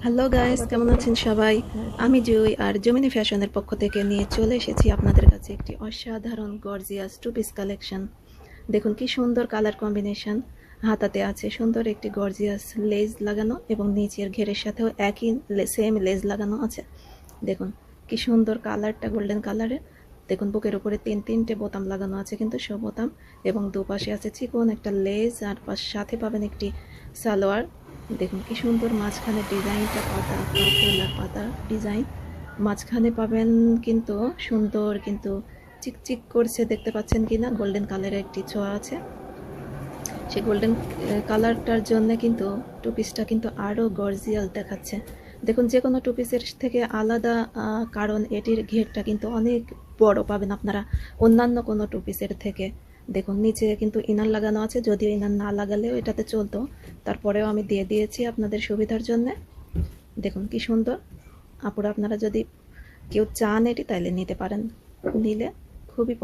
Hello guys, কেমন আছেন সবাই? আমি জুই আর জমিনি ফ্যাশনের পক্ষ থেকে নিয়ে চলে এসেছি আপনাদের কাছে একটি অসাধারণ গর্জিয়াস টু পিস কালেকশন। দেখুন কি সুন্দর কালার কম্বিনেশন। হাতাতে আছে সুন্দর একটি গর্জিয়াস লেজ লাগানো এবং নিচের ঘেরের সাথেও একই সেম লেজ লাগানো আছে। দেখুন কি সুন্দর কালারটা, গোল্ডেন কালারের। দেখুন বুকের উপরে তিনটে বোতাম লাগানো আছে, কিন্তু সব বোতাম, এবং দুপাশে আছে চিকন একটা লেজ, আর সাথে পাবেন একটি সালোয়ার। দেখুন কি সুন্দর মাঝখানে ডিজাইনটা, পাতা ফুল আর পাতা ডিজাইন মাঝখানে পাবেন, কিন্তু সুন্দর, কিন্তু চিকচিক করছে, দেখতে পাচ্ছেন কিনা, গোল্ডেন কালারের একটি ছোঁয়া আছে। সেই গোল্ডেন কালারটার জন্য কিন্তু টু পিসটা কিন্তু আরও গর্জিয়াল দেখাচ্ছে। দেখুন যে কোনো টু পিসের থেকে আলাদা, কারণ এটির ঘেরটা কিন্তু অনেক বড় পাবেন আপনারা অন্যান্য কোনো টু পিসের থেকে। দেখুন নিচে কিন্তু ইনার লাগানো আছে, যদিও ইনার না লাগালেও এটাতে চলতো, তারপরেও আমি দিয়ে দিয়েছি আপনাদের সুবিধার জন্য। দেখুন কি সুন্দর। আপুরা আপনারা যদি কেউ চান এটি, তাইলে নিতে পারেন, নিলে খুবই পছন্দ।